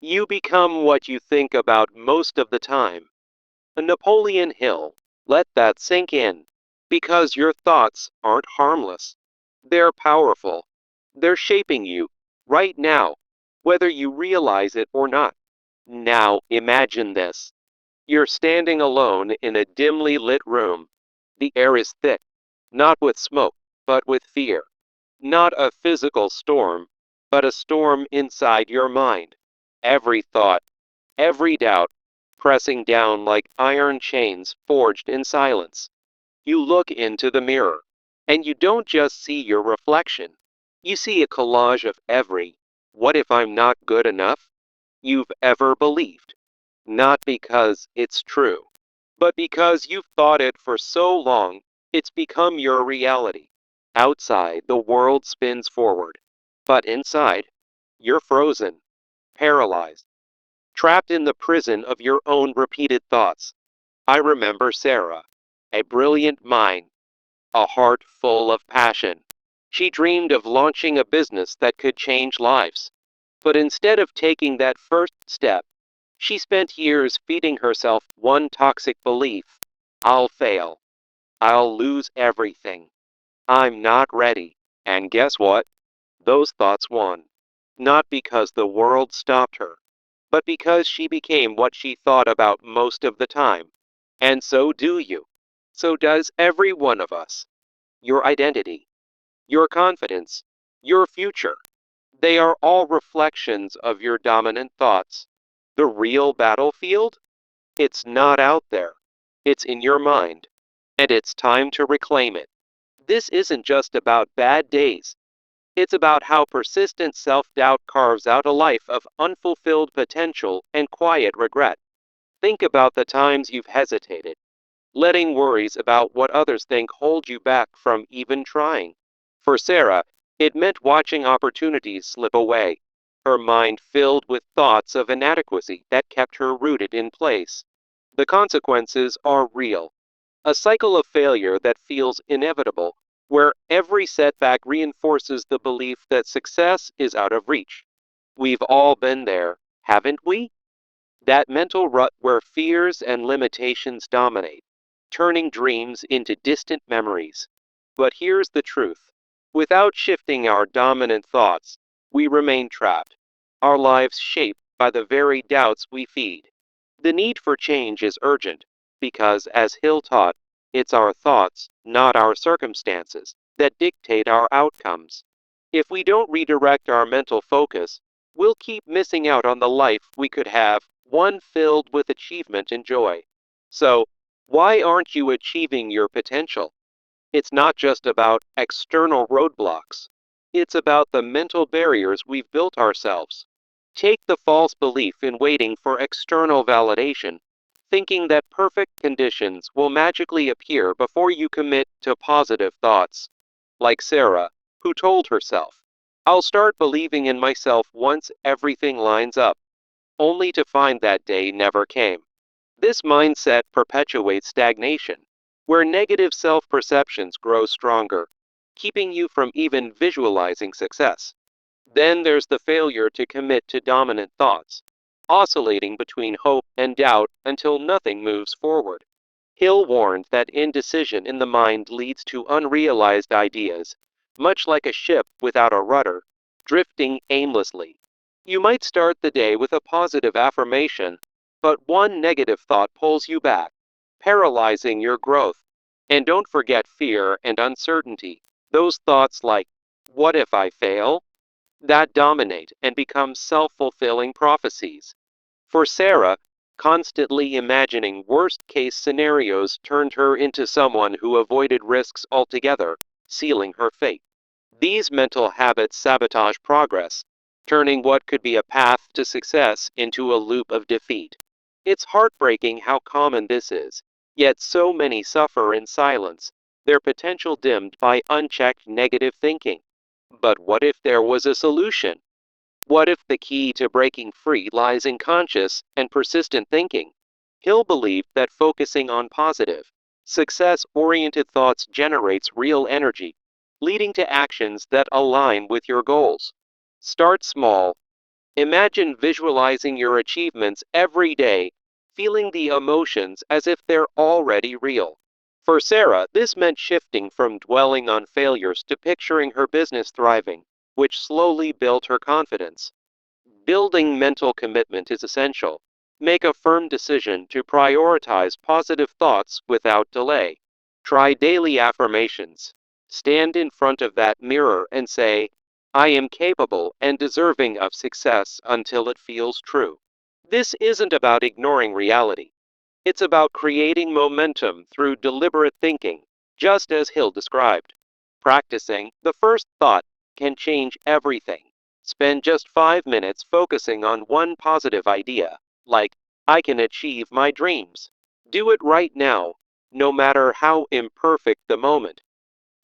You become what you think about most of the time. Napoleon Hill, let that sink in. Because your thoughts aren't harmless. They're powerful. They're shaping you, right now, whether you realize it or not. Now imagine this. You're standing alone in a dimly lit room. The air is thick, not with smoke, but with fear. Not a physical storm, but a storm inside your mind. Every thought, every doubt, pressing down like iron chains forged in silence. You look into the mirror, and you don't just see your reflection. You see a collage of every, what if I'm not good enough, you've ever believed. Not because it's true, but because you've thought it for so long, it's become your reality. Outside, the world spins forward, but inside, you're frozen, paralyzed, trapped in the prison of your own repeated thoughts. I remember Sarah, a brilliant mind, a heart full of passion. She dreamed of launching a business that could change lives. But instead of taking that first step, she spent years feeding herself one toxic belief: I'll fail. I'll lose everything. I'm not ready. And guess what? Those thoughts won. Not because the world stopped her, but because she became what she thought about most of the time. And so do you. So does every one of us. Your identity, your confidence, your future. They are all reflections of your dominant thoughts. The real battlefield? It's not out there. It's in your mind. And it's time to reclaim it. This isn't just about bad days. It's about how persistent self-doubt carves out a life of unfulfilled potential and quiet regret. Think about the times you've hesitated, letting worries about what others think hold you back from even trying. For Sarah, it meant watching opportunities slip away, her mind filled with thoughts of inadequacy that kept her rooted in place. The consequences are real. A cycle of failure that feels inevitable, where every setback reinforces the belief that success is out of reach. We've all been there, haven't we? That mental rut where fears and limitations dominate, turning dreams into distant memories. But here's the truth. Without shifting our dominant thoughts, we remain trapped, our lives shaped by the very doubts we feed. The need for change is urgent, because, as Hill taught, it's our thoughts, not our circumstances, that dictate our outcomes. If we don't redirect our mental focus, we'll keep missing out on the life we could have, one filled with achievement and joy. So, why aren't you achieving your potential? It's not just about external roadblocks. It's about the mental barriers we've built ourselves. Take the false belief in waiting for external validation, thinking that perfect conditions will magically appear before you commit to positive thoughts. Like Sarah, who told herself, I'll start believing in myself once everything lines up, only to find that day never came. This mindset perpetuates stagnation, where negative self-perceptions grow stronger, keeping you from even visualizing success. Then there's the failure to commit to dominant thoughts, oscillating between hope and doubt until nothing moves forward. Hill warned that indecision in the mind leads to unrealized ideas, much like a ship without a rudder, drifting aimlessly. You might start the day with a positive affirmation, but one negative thought pulls you back, paralyzing your growth. And don't forget fear and uncertainty. Those thoughts like, what if I fail? That dominate and become self-fulfilling prophecies. For Sarah, constantly imagining worst-case scenarios turned her into someone who avoided risks altogether, sealing her fate. These mental habits sabotage progress, turning what could be a path to success into a loop of defeat. It's heartbreaking how common this is, yet so many suffer in silence, their potential dimmed by unchecked negative thinking. But what if there was a solution? What if the key to breaking free lies in conscious and persistent thinking? Hill believed that focusing on positive, success-oriented thoughts generates real energy, leading to actions that align with your goals. Start small. Imagine visualizing your achievements every day, feeling the emotions as if they're already real. For Sarah, this meant shifting from dwelling on failures to picturing her business thriving, which slowly built her confidence. Building mental commitment is essential. Make a firm decision to prioritize positive thoughts without delay. Try daily affirmations. Stand in front of that mirror and say, I am capable and deserving of success until it feels true. This isn't about ignoring reality. It's about creating momentum through deliberate thinking, just as Hill described. Practicing the first thought can change everything. Spend just 5 minutes focusing on one positive idea, like, I can achieve my dreams. Do it right now, no matter how imperfect the moment.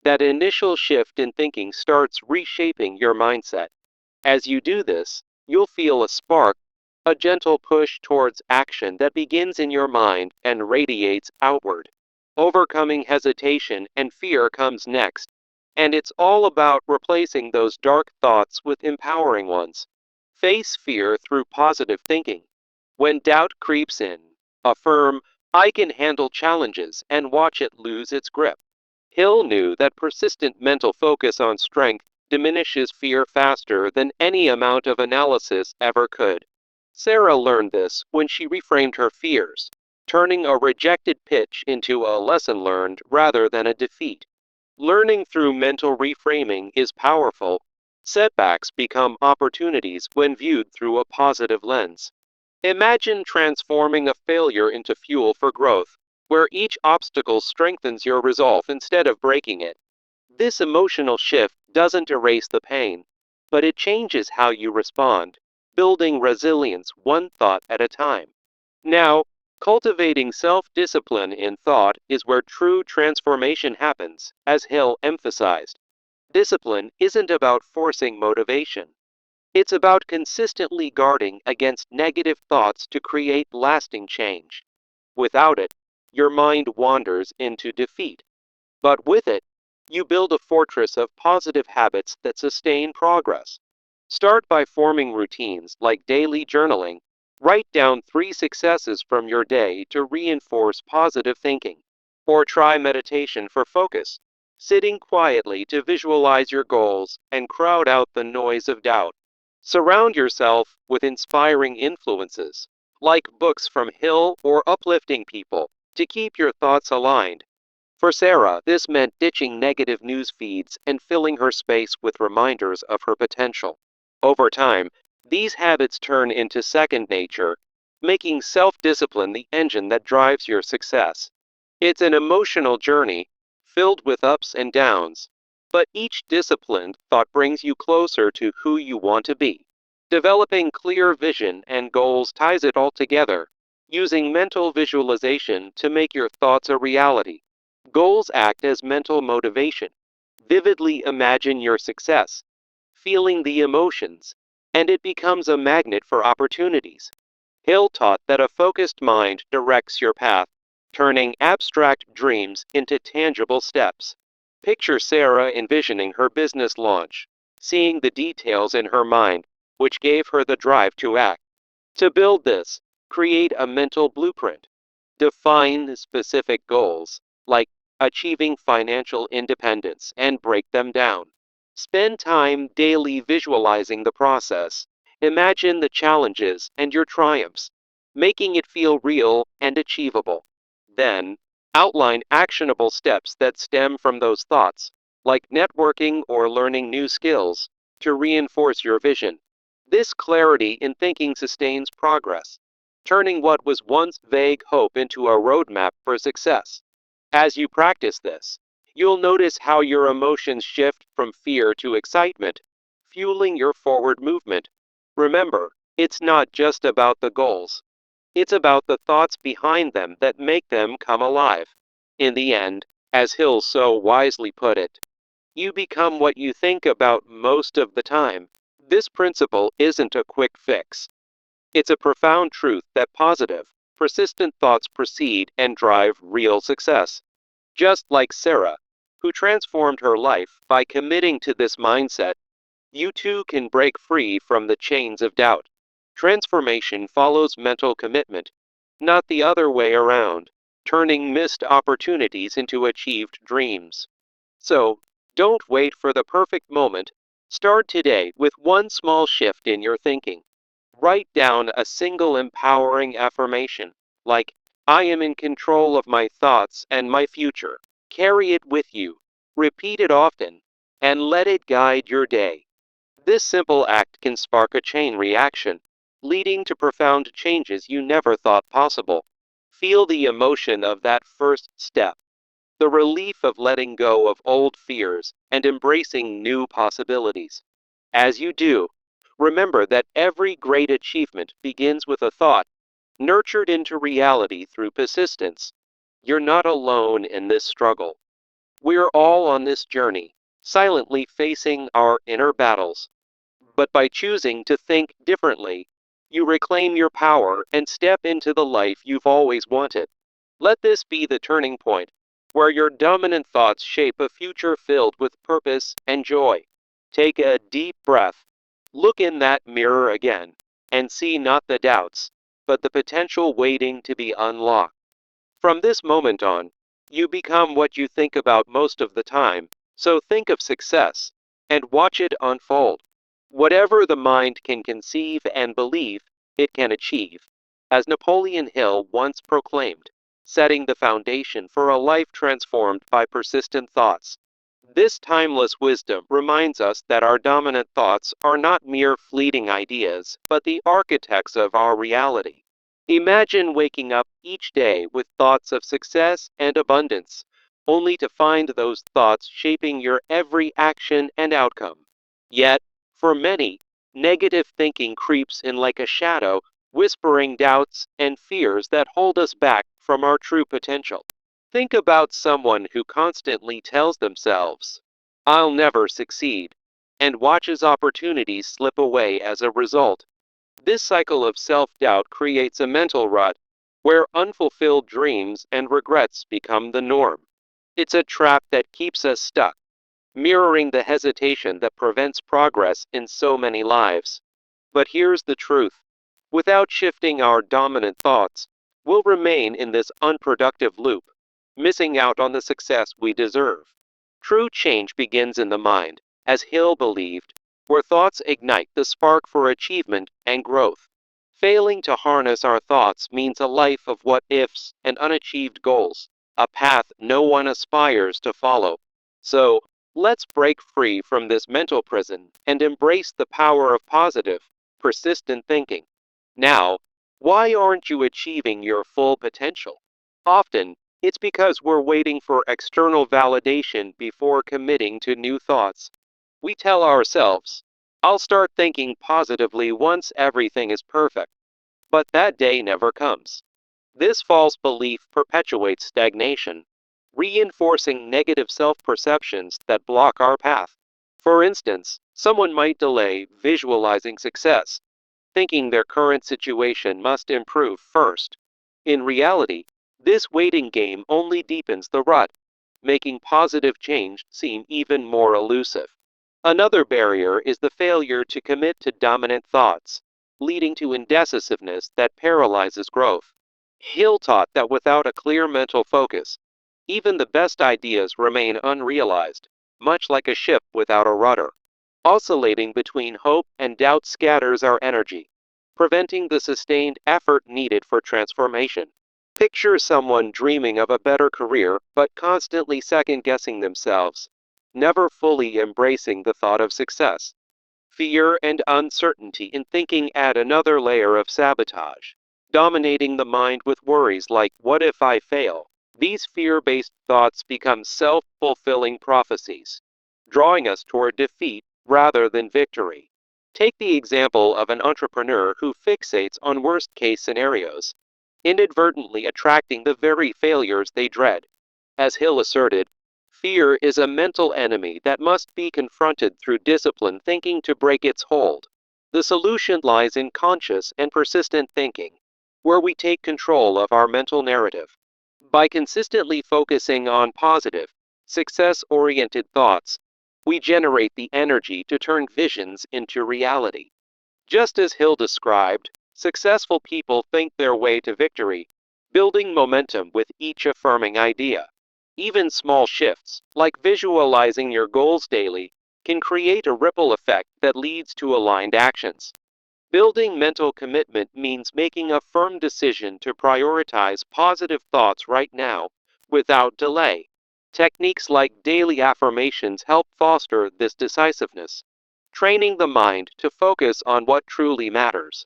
That initial shift in thinking starts reshaping your mindset. As you do this, you'll feel a spark, a gentle push towards action that begins in your mind and radiates outward. Overcoming hesitation and fear comes next, and it's all about replacing those dark thoughts with empowering ones. Face fear through positive thinking. When doubt creeps in, affirm, I can handle challenges and watch it lose its grip. Hill knew that persistent mental focus on strength diminishes fear faster than any amount of analysis ever could. Sarah learned this when she reframed her fears, turning a rejected pitch into a lesson learned rather than a defeat. Learning through mental reframing is powerful. Setbacks become opportunities when viewed through a positive lens. Imagine transforming a failure into fuel for growth, where each obstacle strengthens your resolve instead of breaking it. This emotional shift doesn't erase the pain, but it changes how you respond, building resilience one thought at a time. Now, cultivating self-discipline in thought is where true transformation happens, as Hill emphasized. Discipline isn't about forcing motivation. It's about consistently guarding against negative thoughts to create lasting change. Without it, your mind wanders into defeat. But with it, you build a fortress of positive habits that sustain progress. Start by forming routines like daily journaling. Write down 3 successes from your day to reinforce positive thinking. Or try meditation for focus, sitting quietly to visualize your goals and crowd out the noise of doubt. Surround yourself with inspiring influences, like books from Hill or uplifting people, to keep your thoughts aligned. For Sarah, this meant ditching negative news feeds and filling her space with reminders of her potential. Over time, these habits turn into second nature, making self-discipline the engine that drives your success. It's an emotional journey, filled with ups and downs, but each disciplined thought brings you closer to who you want to be. Developing clear vision and goals ties it all together, using mental visualization to make your thoughts a reality. Goals act as mental motivation. Vividly imagine your success, feeling the emotions, and it becomes a magnet for opportunities. Hill taught that a focused mind directs your path, turning abstract dreams into tangible steps. Picture Sarah envisioning her business launch, seeing the details in her mind, which gave her the drive to act. To build this, create a mental blueprint. Define specific goals, like achieving financial independence, and break them down. Spend time daily visualizing the process. Imagine the challenges and your triumphs, making it feel real and achievable. Then, outline actionable steps that stem from those thoughts, like networking or learning new skills, to reinforce your vision. This clarity in thinking sustains progress, turning what was once vague hope into a roadmap for success. As you practice this, you'll notice how your emotions shift from fear to excitement, fueling your forward movement. Remember, it's not just about the goals. It's about the thoughts behind them that make them come alive. In the end, as Hill so wisely put it, you become what you think about most of the time. This principle isn't a quick fix. It's a profound truth that positive, persistent thoughts precede and drive real success. Just like Sarah, who transformed her life by committing to this mindset, you too can break free from the chains of doubt. Transformation follows mental commitment, not the other way around, turning missed opportunities into achieved dreams. So, don't wait for the perfect moment. Start today with one small shift in your thinking. Write down a single empowering affirmation, like, I am in control of my thoughts and my future. Carry it with you. Repeat it often, and let it guide your day. This simple act can spark a chain reaction, leading to profound changes you never thought possible. Feel the emotion of that first step, the relief of letting go of old fears and embracing new possibilities. As you do, remember that every great achievement begins with a thought, nurtured into reality through persistence. You're not alone in this struggle. We're all on this journey, silently facing our inner battles. But by choosing to think differently, you reclaim your power and step into the life you've always wanted. Let this be the turning point, where your dominant thoughts shape a future filled with purpose and joy. Take a deep breath, look in that mirror again, and see not the doubts, but the potential waiting to be unlocked. From this moment on, you become what you think about most of the time, so think of success, and watch it unfold. Whatever the mind can conceive and believe, it can achieve, as Napoleon Hill once proclaimed, setting the foundation for a life transformed by persistent thoughts. This timeless wisdom reminds us that our dominant thoughts are not mere fleeting ideas, but the architects of our reality. Imagine waking up each day with thoughts of success and abundance, only to find those thoughts shaping your every action and outcome. Yet, for many, negative thinking creeps in like a shadow, whispering doubts and fears that hold us back from our true potential. Think about someone who constantly tells themselves, I'll never succeed, and watches opportunities slip away as a result. This cycle of self-doubt creates a mental rut, where unfulfilled dreams and regrets become the norm. It's a trap that keeps us stuck, mirroring the hesitation that prevents progress in so many lives. But here's the truth. Without shifting our dominant thoughts, we'll remain in this unproductive loop, missing out on the success we deserve. True change begins in the mind, as Hill believed, where thoughts ignite the spark for achievement and growth. Failing to harness our thoughts means a life of what ifs and unachieved goals, a path no one aspires to follow. So, let's break free from this mental prison and embrace the power of positive, persistent thinking. Now, why aren't you achieving your full potential? Often, it's because we're waiting for external validation before committing to new thoughts. We tell ourselves, I'll start thinking positively once everything is perfect. But that day never comes. This false belief perpetuates stagnation, reinforcing negative self-perceptions that block our path. For instance, someone might delay visualizing success, thinking their current situation must improve first. In reality, this waiting game only deepens the rut, making positive change seem even more elusive. Another barrier is the failure to commit to dominant thoughts, leading to indecisiveness that paralyzes growth. Hill taught that without a clear mental focus, even the best ideas remain unrealized, much like a ship without a rudder. Oscillating between hope and doubt scatters our energy, preventing the sustained effort needed for transformation. Picture someone dreaming of a better career but constantly second-guessing themselves, never fully embracing the thought of success. Fear and uncertainty in thinking add another layer of sabotage, dominating the mind with worries like, what if I fail? These fear-based thoughts become self-fulfilling prophecies, drawing us toward defeat rather than victory. Take the example of an entrepreneur who fixates on worst-case scenarios, inadvertently attracting the very failures they dread. As Hill asserted, fear is a mental enemy that must be confronted through disciplined thinking to break its hold. The solution lies in conscious and persistent thinking, where we take control of our mental narrative. By consistently focusing on positive, success-oriented thoughts, we generate the energy to turn visions into reality. Just as Hill described, successful people think their way to victory, building momentum with each affirming idea. Even small shifts, like visualizing your goals daily, can create a ripple effect that leads to aligned actions. Building mental commitment means making a firm decision to prioritize positive thoughts right now, without delay. Techniques like daily affirmations help foster this decisiveness, training the mind to focus on what truly matters.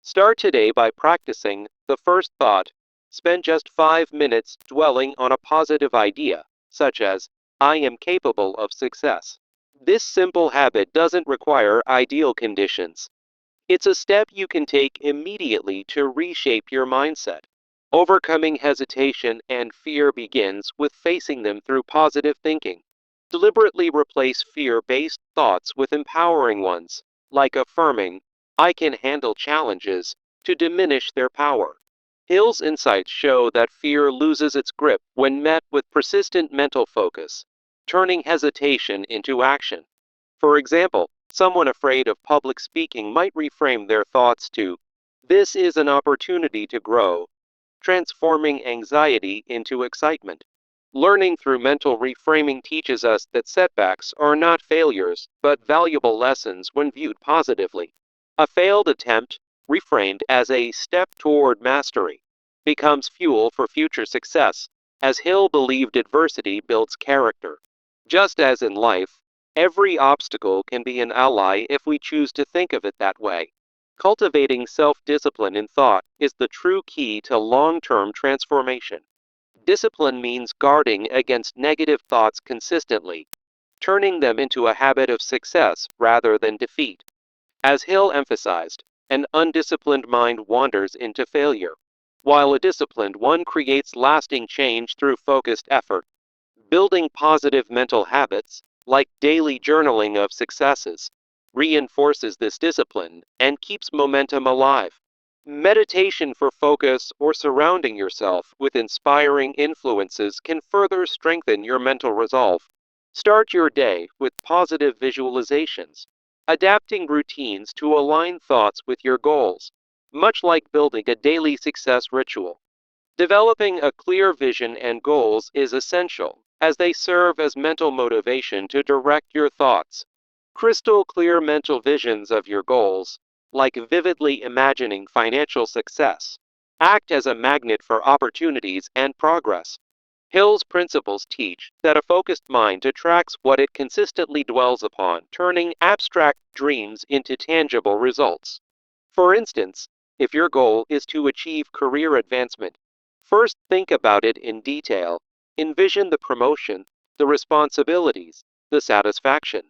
Start today by practicing the first thought. Spend just 5 minutes dwelling on a positive idea, such as, I am capable of success. This simple habit doesn't require ideal conditions. It's a step you can take immediately to reshape your mindset. Overcoming hesitation and fear begins with facing them through positive thinking. Deliberately replace fear-based thoughts with empowering ones, like affirming, I can handle challenges, to diminish their power. Hill's insights show that fear loses its grip when met with persistent mental focus, turning hesitation into action. For example, someone afraid of public speaking might reframe their thoughts to, this is an opportunity to grow, transforming anxiety into excitement. Learning through mental reframing teaches us that setbacks are not failures, but valuable lessons when viewed positively. A failed attempt, reframed as a step toward mastery, becomes fuel for future success, as Hill believed adversity builds character. Just as in life, every obstacle can be an ally if we choose to think of it that way. Cultivating self-discipline in thought is the true key to long-term transformation. Discipline means guarding against negative thoughts consistently, turning them into a habit of success rather than defeat. As Hill emphasized, an undisciplined mind wanders into failure, while a disciplined one creates lasting change through focused effort. Building positive mental habits, like daily journaling of successes, reinforces this discipline and keeps momentum alive. Meditation for focus or surrounding yourself with inspiring influences can further strengthen your mental resolve. Start your day with positive visualizations, adapting routines to align thoughts with your goals, much like building a daily success ritual. Developing a clear vision and goals is essential, as they serve as mental motivation to direct your thoughts. Crystal clear mental visions of your goals, like vividly imagining financial success, act as a magnet for opportunities and progress. Hill's principles teach that a focused mind attracts what it consistently dwells upon, turning abstract dreams into tangible results. For instance, if your goal is to achieve career advancement, first think about it in detail. Envision the promotion, the responsibilities, the satisfaction.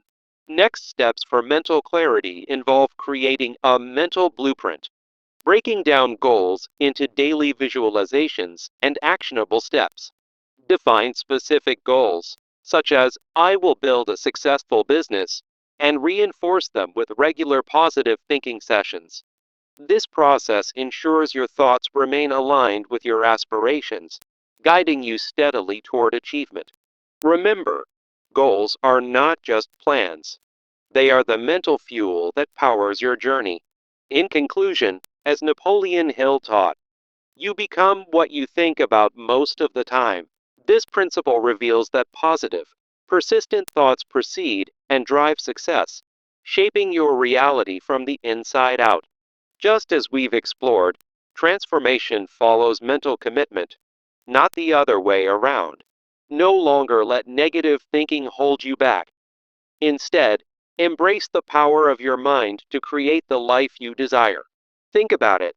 Next steps for mental clarity involve creating a mental blueprint, breaking down goals into daily visualizations and actionable steps. Define specific goals, such as I will build a successful business, and reinforce them with regular positive thinking sessions. This process ensures your thoughts remain aligned with your aspirations, guiding you steadily toward achievement. Remember, goals are not just plans. They are the mental fuel that powers your journey. In conclusion, as Napoleon Hill taught, you become what you think about most of the time. This principle reveals that positive, persistent thoughts precede and drive success, shaping your reality from the inside out. Just as we've explored, transformation follows mental commitment, not the other way around. No longer let negative thinking hold you back. Instead, embrace the power of your mind to create the life you desire. Think about it.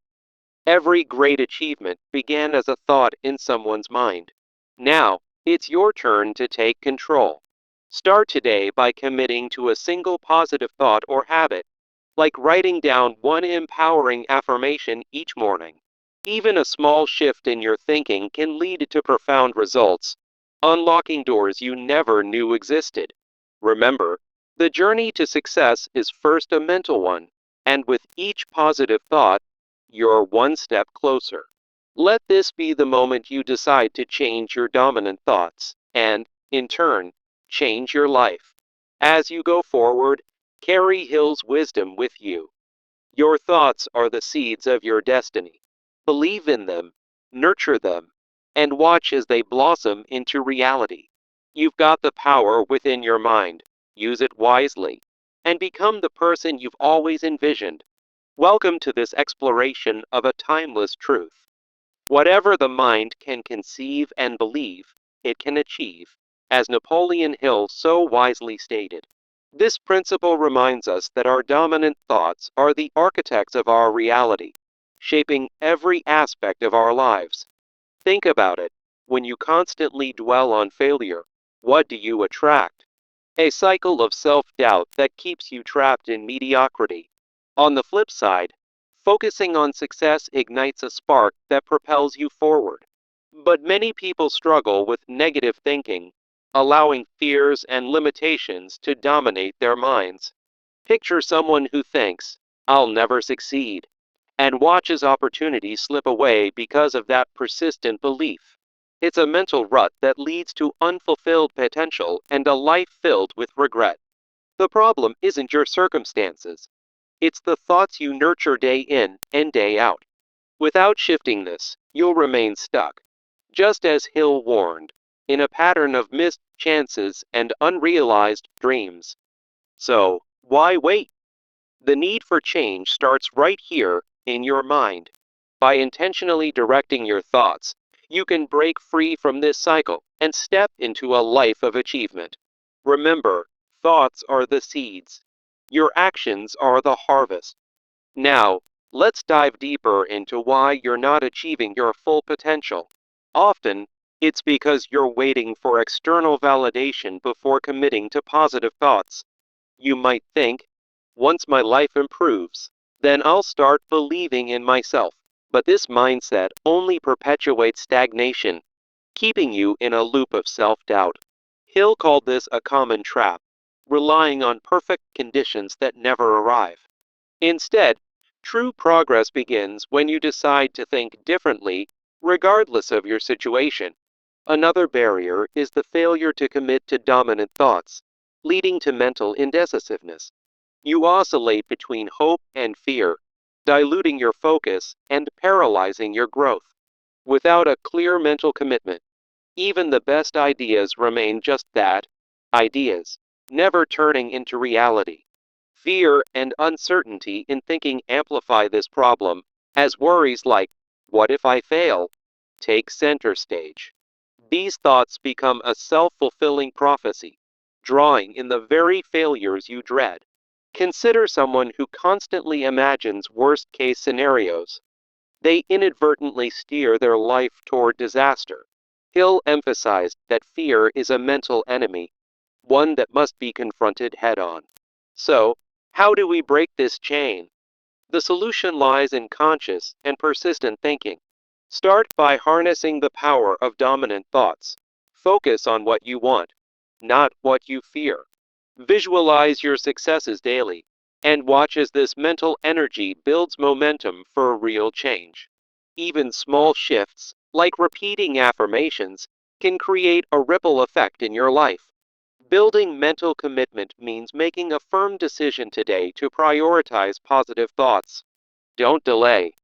Every great achievement began as a thought in someone's mind. Now, it's your turn to take control. Start today by committing to a single positive thought or habit, like writing down one empowering affirmation each morning. Even a small shift in your thinking can lead to profound results, unlocking doors you never knew existed. Remember, the journey to success is first a mental one, and with each positive thought, you're one step closer. Let this be the moment you decide to change your dominant thoughts, and, in turn, change your life. As you go forward, carry Hill's wisdom with you. Your thoughts are the seeds of your destiny. Believe in them, nurture them, and watch as they blossom into reality. You've got the power within your mind. Use it wisely, and become the person you've always envisioned. Welcome to this exploration of a timeless truth. Whatever the mind can conceive and believe, it can achieve, as Napoleon Hill so wisely stated. This principle reminds us that our dominant thoughts are the architects of our reality, shaping every aspect of our lives. Think about it. When you constantly dwell on failure, what do you attract? A cycle of self-doubt that keeps you trapped in mediocrity. On the flip side, focusing on success ignites a spark that propels you forward. But many people struggle with negative thinking, allowing fears and limitations to dominate their minds. Picture someone who thinks, "I'll never succeed," and watches opportunities slip away because of that persistent belief. It's a mental rut that leads to unfulfilled potential and a life filled with regret. The problem isn't your circumstances. It's the thoughts you nurture day in and day out. Without shifting this, you'll remain stuck, just as Hill warned, in a pattern of missed chances and unrealized dreams. So, why wait? The need for change starts right here in your mind. By intentionally directing your thoughts, you can break free from this cycle and step into a life of achievement. Remember, thoughts are the seeds. Your actions are the harvest. Now, let's dive deeper into why you're not achieving your full potential. Often, it's because you're waiting for external validation before committing to positive thoughts. You might think, once my life improves, then I'll start believing in myself. But this mindset only perpetuates stagnation, keeping you in a loop of self-doubt. Hill called this a common trap, relying on perfect conditions that never arrive. Instead, true progress begins when you decide to think differently, regardless of your situation. Another barrier is the failure to commit to dominant thoughts, leading to mental indecisiveness. You oscillate between hope and fear, diluting your focus and paralyzing your growth. Without a clear mental commitment, even the best ideas remain just that, ideas, never turning into reality. Fear and uncertainty in thinking amplify this problem, as worries like, "What if I fail?" take center stage. These thoughts become a self-fulfilling prophecy, drawing in the very failures you dread. Consider someone who constantly imagines worst-case scenarios. They inadvertently steer their life toward disaster. Hill emphasized that fear is a mental enemy, one that must be confronted head-on. So, how do we break this chain? The solution lies in conscious and persistent thinking. Start by harnessing the power of dominant thoughts. Focus on what you want, not what you fear. Visualize your successes daily, and watch as this mental energy builds momentum for real change. Even small shifts, like repeating affirmations, can create a ripple effect in your life. Building mental commitment means making a firm decision today to prioritize positive thoughts. Don't delay.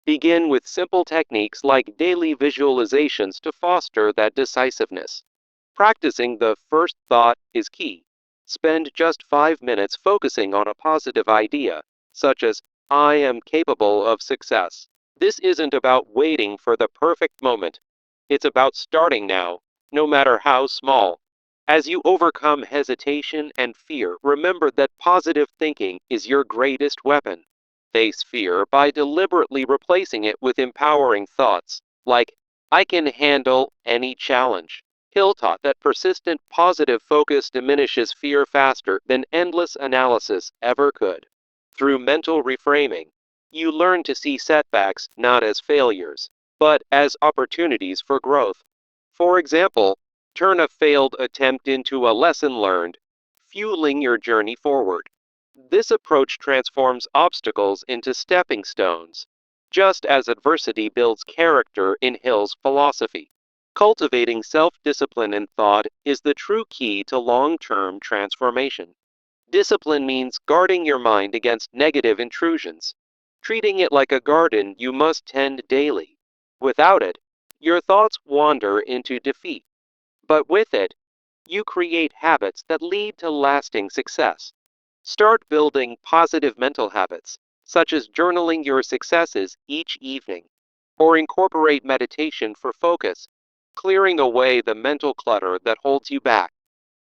Begin with simple techniques like daily visualizations to foster that decisiveness. Practicing the first thought is key. Spend just 5 minutes focusing on a positive idea, such as, "I am capable of success." This isn't about waiting for the perfect moment. It's about starting now, no matter how small. As you overcome hesitation and fear, remember that positive thinking is your greatest weapon. Face fear by deliberately replacing it with empowering thoughts, like, "I can handle any challenge." Hill taught that persistent positive focus diminishes fear faster than endless analysis ever could. Through mental reframing, you learn to see setbacks not as failures, but as opportunities for growth. For example, turn a failed attempt into a lesson learned, fueling your journey forward. This approach transforms obstacles into stepping stones, just as adversity builds character in Hill's philosophy. Cultivating self-discipline in thought is the true key to long-term transformation. Discipline means guarding your mind against negative intrusions, treating it like a garden you must tend daily. Without it, your thoughts wander into defeat, but with it, you create habits that lead to lasting success. Start building positive mental habits, such as journaling your successes each evening, or incorporate meditation for focus, clearing away the mental clutter that holds you back.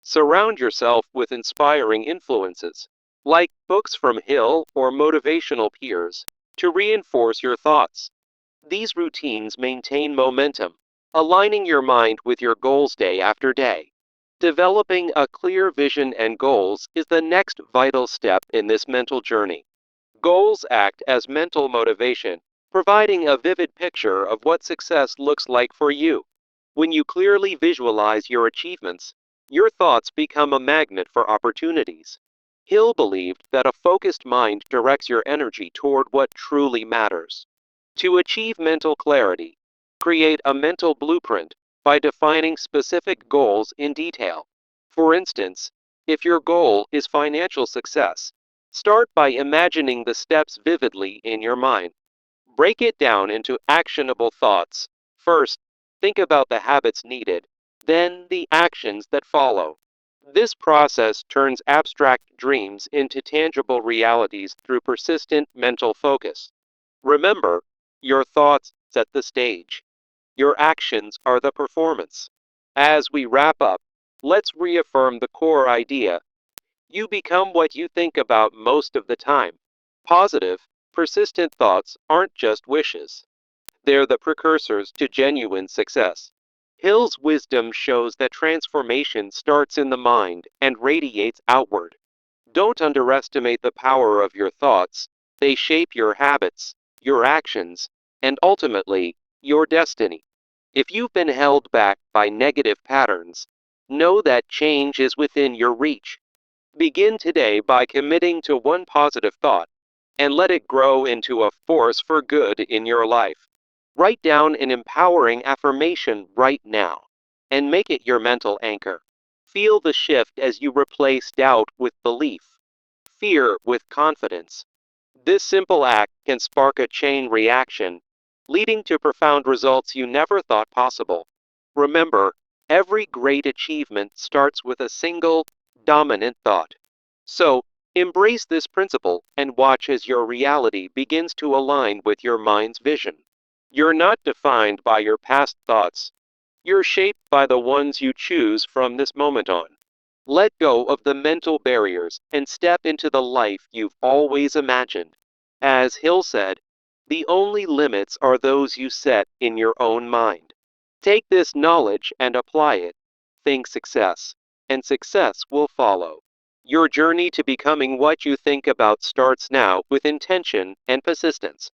Surround yourself with inspiring influences, like books from Hill or motivational peers, to reinforce your thoughts. These routines maintain momentum, aligning your mind with your goals day after day. Developing a clear vision and goals is the next vital step in this mental journey. Goals act as mental motivation, providing a vivid picture of what success looks like for you. When you clearly visualize your achievements, your thoughts become a magnet for opportunities. Hill believed that a focused mind directs your energy toward what truly matters. To achieve mental clarity, create a mental blueprint by defining specific goals in detail. For instance, if your goal is financial success, start by imagining the steps vividly in your mind. Break it down into actionable thoughts. First, think about the habits needed, then the actions that follow. This process turns abstract dreams into tangible realities through persistent mental focus. Remember, your thoughts set the stage. Your actions are the performance. As we wrap up, let's reaffirm the core idea. You become what you think about most of the time. Positive, persistent thoughts aren't just wishes. They're the precursors to genuine success. Hill's wisdom shows that transformation starts in the mind and radiates outward. Don't underestimate the power of your thoughts. They shape your habits, your actions, and ultimately, your destiny. If you've been held back by negative patterns, know that change is within your reach. Begin today by committing to one positive thought and let it grow into a force for good in your life. Write down an empowering affirmation right now and make it your mental anchor. Feel the shift as you replace doubt with belief, fear with confidence. This simple act can spark a chain reaction, leading to profound results you never thought possible. Remember, every great achievement starts with a single, dominant thought. So, embrace this principle and watch as your reality begins to align with your mind's vision. You're not defined by your past thoughts. You're shaped by the ones you choose from this moment on. Let go of the mental barriers and step into the life you've always imagined. As Hill said, the only limits are those you set in your own mind. Take this knowledge and apply it. Think success, and success will follow. Your journey to becoming what you think about starts now with intention and persistence.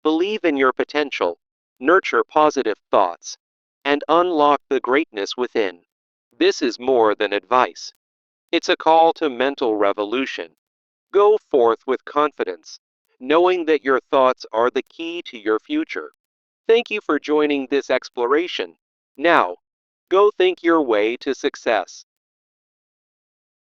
Believe in your potential, nurture positive thoughts, and unlock the greatness within. This is more than advice. It's a call to mental revolution. Go forth with confidence, knowing that your thoughts are the key to your future. Thank you for joining this exploration. Now, go think your way to success.